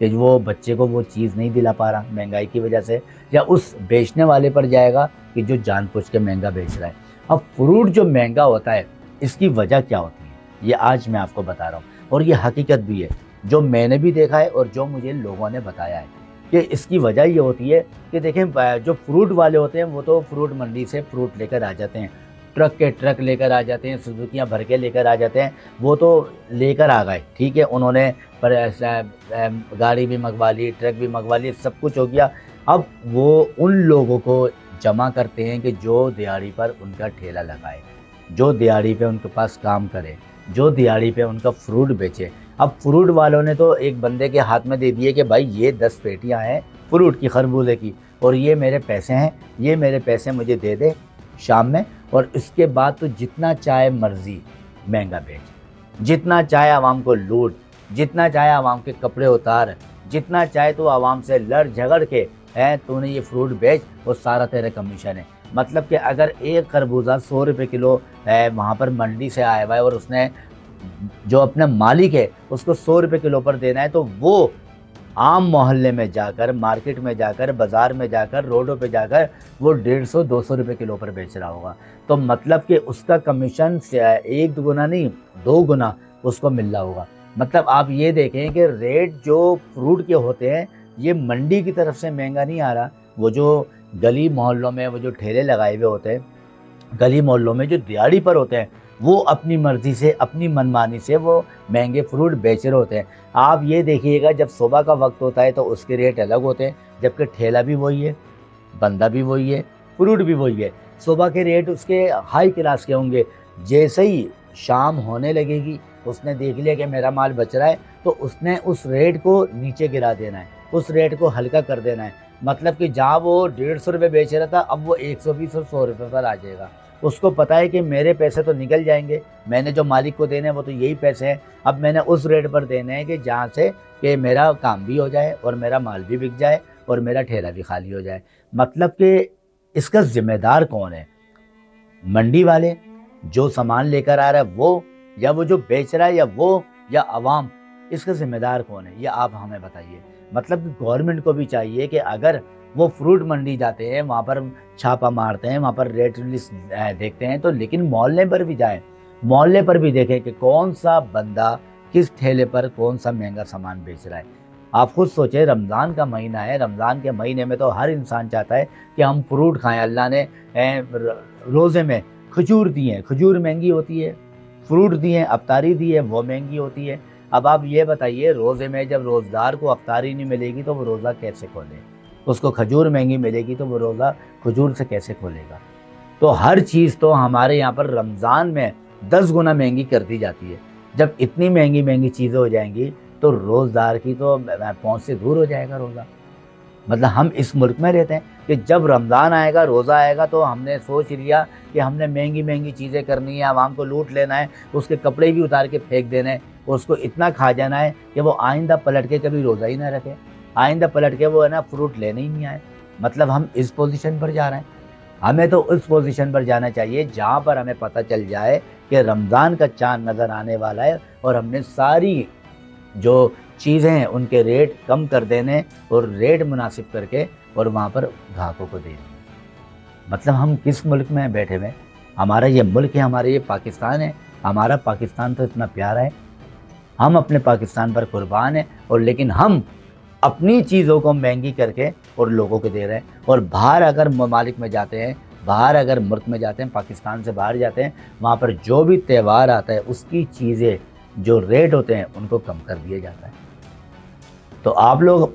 کہ وہ بچے کو وہ چیز نہیں دلا پا رہا مہنگائی کی وجہ سے، یا اس بیچنے والے پر جائے گا کہ جو جان بوجھ کے مہنگا بیچ رہا ہے۔ اب فروٹ جو مہنگا ہوتا ہے اس کی وجہ کیا ہوتی ہے یہ آج میں آپ کو بتا رہا ہوں، اور یہ حقیقت بھی ہے جو میں نے بھی دیکھا ہے اور جو مجھے لوگوں نے بتایا ہے کہ اس کی وجہ یہ ہوتی ہے کہ دیکھیں جو فروٹ والے ہوتے ہیں وہ تو فروٹ منڈی سے فروٹ لے کر آ جاتے ہیں، ٹرک کے ٹرک لے کر آ جاتے ہیں، سزوکیاں بھر کے لے کر آ جاتے ہیں، وہ تو لے کر آ گئے، ٹھیک ہے، انہوں نے گاڑی بھی منگوا لی، ٹرک بھی منگوا لی، سب کچھ ہو گیا۔ اب وہ ان لوگوں کو جمع کرتے ہیں کہ جو دیہڑی پر ان کا ٹھیلا لگائے، جو دیہڑی پہ ان کے پاس کام کرے، جو دیہڑی پہ ان کا فروٹ بیچے۔ اب فروٹ والوں نے تو ایک بندے کے ہاتھ میں دے دیے کہ بھائی یہ 10 پیٹیاں ہیں فروٹ کی، خربوزے کی، اور یہ میرے پیسے ہیں، یہ میرے پیسے مجھے دے دے شام میں، اور اس کے بعد تو جتنا چاہے مرضی مہنگا بیچ، جتنا چاہے عوام کو لوٹ، جتنا چاہے عوام کے کپڑے اتار، جتنا چاہے تو عوام سے لڑ جھگڑ کے تو نے یہ فروٹ بیچ، وہ سارا تیرے کمیشن ہے۔ مطلب کہ اگر ایک خربوزہ 100 روپے کلو وہاں پر منڈی سے آیا ہوا ہے اور اس نے جو اپنا مالک ہے اس کو 100 روپے کلو پر دینا ہے، تو وہ عام محلے میں جا کر، مارکیٹ میں جا کر، بازار میں جا کر، روڈوں پہ جا کر وہ 150-200 روپے کلو پر بیچ رہا ہوگا۔ تو مطلب کہ اس کا کمیشن 1 گنا نہیں 2 گنا اس کو مل رہا ہوگا۔ مطلب آپ یہ دیکھیں کہ ریٹ جو فروٹ کے ہوتے ہیں یہ منڈی کی طرف سے مہنگا نہیں آ رہا، وہ جو گلی محلوں میں وہ جو ٹھیلے لگائے ہوئے ہوتے ہیں، گلی محلوں میں جو دیہڑی پر ہوتے ہیں، وہ اپنی مرضی سے، اپنی منمانی سے وہ مہنگے فروٹ بیچ رہے ہوتے ہیں۔ آپ یہ دیکھیے گا جب صبح کا وقت ہوتا ہے تو اس کے ریٹ الگ ہوتے ہیں، جبکہ ٹھیلا بھی وہی ہے، بندہ بھی وہی ہے، فروٹ بھی وہی ہے، صبح کے ریٹ اس کے ہائی کلاس کے ہوں گے۔ جیسے ہی شام ہونے لگے گی اس نے دیکھ لیا کہ میرا مال بچ رہا ہے، تو اس نے اس ریٹ کو نیچے گرا دینا ہے، اس ریٹ کو ہلکا کر دینا ہے۔ مطلب کہ جہاں وہ 150 روپے بیچ رہا تھا اب وہ 120 اور 100 روپے پر آ جائے گا۔ اس کو پتہ ہے کہ میرے پیسے تو نکل جائیں گے، میں نے جو مالک کو دینے ہیں وہ تو یہی پیسے ہیں، اب میں نے اس ریٹ پر دینے ہیں کہ جہاں سے کہ میرا کام بھی ہو جائے اور میرا مال بھی بک جائے اور میرا ٹھیلا بھی خالی ہو جائے۔ مطلب کہ اس کا ذمہ دار کون ہے؟ منڈی والے جو سامان لے کر آ رہا ہے وہ، یا وہ جو بیچ رہا ہے، یا وہ، یا عوام؟ اس کا ذمہ دار کون ہے یہ آپ ہمیں بتائیے۔ مطلب گورنمنٹ کو بھی چاہیے کہ اگر وہ فروٹ منڈی جاتے ہیں وہاں پر چھاپا مارتے ہیں، وہاں پر ریٹ لسٹ دیکھتے ہیں، تو لیکن محلے پر بھی جائیں، محلے پر بھی دیکھیں کہ کون سا بندہ کس ٹھیلے پر کون سا مہنگا سامان بیچ رہا ہے۔ آپ خود سوچیں، رمضان کا مہینہ ہے، رمضان کے مہینے میں تو ہر انسان چاہتا ہے کہ ہم فروٹ کھائیں۔ اللہ نے روزے میں کھجور دی ہیں، کھجور مہنگی ہوتی ہے، فروٹ دی ہیں، افطاری دی ہے، وہ مہنگی ہوتی ہے۔ اب آپ یہ بتائیے روزے میں جب روزدار کو افطاری نہیں ملے گی تو وہ روزہ کیسے کھولے؟ اس کو کھجور مہنگی ملے گی تو وہ روزہ کھجور سے کیسے کھولے گا؟ تو ہر چیز تو ہمارے یہاں پر رمضان میں 10 گنا مہنگی کر دی جاتی ہے۔ جب اتنی مہنگی مہنگی چیزیں ہو جائیں گی تو روزدار کی تو پہنچ سے دور ہو جائے گا روزہ۔ مطلب ہم اس ملک میں رہتے ہیں کہ جب رمضان آئے گا، روزہ آئے گا، تو ہم نے سوچ لیا کہ ہم نے مہنگی مہنگی چیزیں کرنی ہے، عوام کو لوٹ لینا ہے، اس کے کپڑے بھی اتار کے پھینک دینے ہیں، اس کو اتنا کھا جانا ہے کہ وہ آئندہ پلٹ کے کبھی روزہ ہی نہ رکھے، آئندہ پلٹ کے وہ ہے نا فروٹ لینے ہی نہیں آئے۔ مطلب ہم اس پوزیشن پر جا رہے ہیں۔ ہمیں تو اس پوزیشن پر جانا چاہیے جہاں پر ہمیں پتہ چل جائے کہ رمضان کا چاند نظر آنے والا ہے اور ہم نے ساری جو چیزیں ہیں ان کے ریٹ کم کر دینے اور ریٹ مناسب کر کے اور وہاں پر گاہکوں کو دے دینے۔ مطلب ہم کس ملک میں بیٹھے ہوئے؟ ہمارا یہ ملک ہے، ہمارا یہ پاکستان ہے، ہمارا پاکستان تو اتنا پیارا ہے، ہم اپنے پاکستان پر قربان ہیں، اور لیکن ہم اپنی چیزوں کو مہنگی کر کے اور لوگوں کو دے رہے ہیں۔ اور باہر اگر ممالک میں جاتے ہیں، باہر اگر ملک میں جاتے ہیں، پاکستان سے باہر جاتے ہیں، وہاں پر جو بھی تہوار آتا ہے اس کی چیزیں جو ریٹ ہوتے ہیں ان کو کم کر دیا جاتا ہے۔ تو آپ لوگ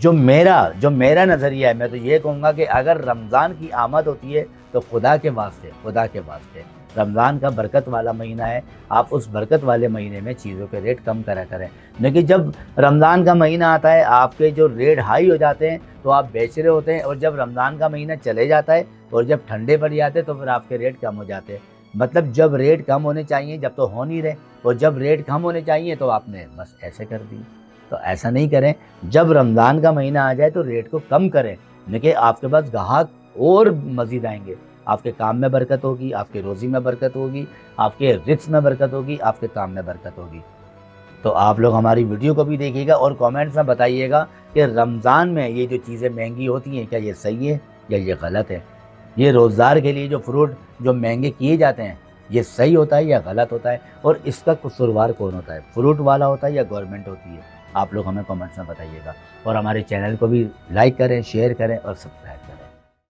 جو میرا نظریہ ہے، میں تو یہ کہوں گا کہ اگر رمضان کی آمد ہوتی ہے تو خدا کے واسطے رمضان کا برکت والا مہینہ ہے، آپ اس برکت والے مہینے میں چیزوں کے ریٹ کم کرا کریں۔ لیکن جب رمضان کا مہینہ آتا ہے آپ کے جو ریٹ ہائی ہو جاتے ہیں تو آپ بیچ رہے ہوتے ہیں، اور جب رمضان کا مہینہ چلے جاتا ہے اور جب ٹھنڈے پڑ جاتے ہیں تو پھر آپ کے ریٹ کم ہو جاتے ہیں۔ مطلب جب ریٹ کم ہونے چاہیے جب تو ہو نہیں رہے، اور جب ریٹ کم ہونے چاہیے تو آپ نے بس ایسے کر دی۔ تو ایسا نہیں کریں، جب رمضان کا مہینہ آ جائے تو ریٹ کو کم کریں، لیکن آپ کے پاس گاہک اور مزید آئیں گے، آپ کے کام میں برکت ہوگی، آپ کے روزی میں برکت ہوگی، آپ کے رزق میں برکت ہوگی، آپ کے کام میں برکت ہوگی۔ تو آپ لوگ ہماری ویڈیو کو بھی دیکھیے گا اور کامنٹس میں بتائیے گا کہ رمضان میں یہ جو چیزیں مہنگی ہوتی ہیں کیا یہ صحیح ہے یا یہ غلط ہے. یہ روزدار کے لیے جو فروٹ جو مہنگے کیے جاتے ہیں یہ صحیح ہوتا ہے یا غلط ہوتا ہے, اور اس کا قصوروار کون ہوتا ہے, فروٹ والا ہوتا ہے یا گورنمنٹ ہوتی ہے؟ آپ لوگ ہمیں کامنٹس میں بتائیے گا, اور ہمارے چینل کو بھی لائک کریں, شیئر کریں اور سبسکرائب کریں.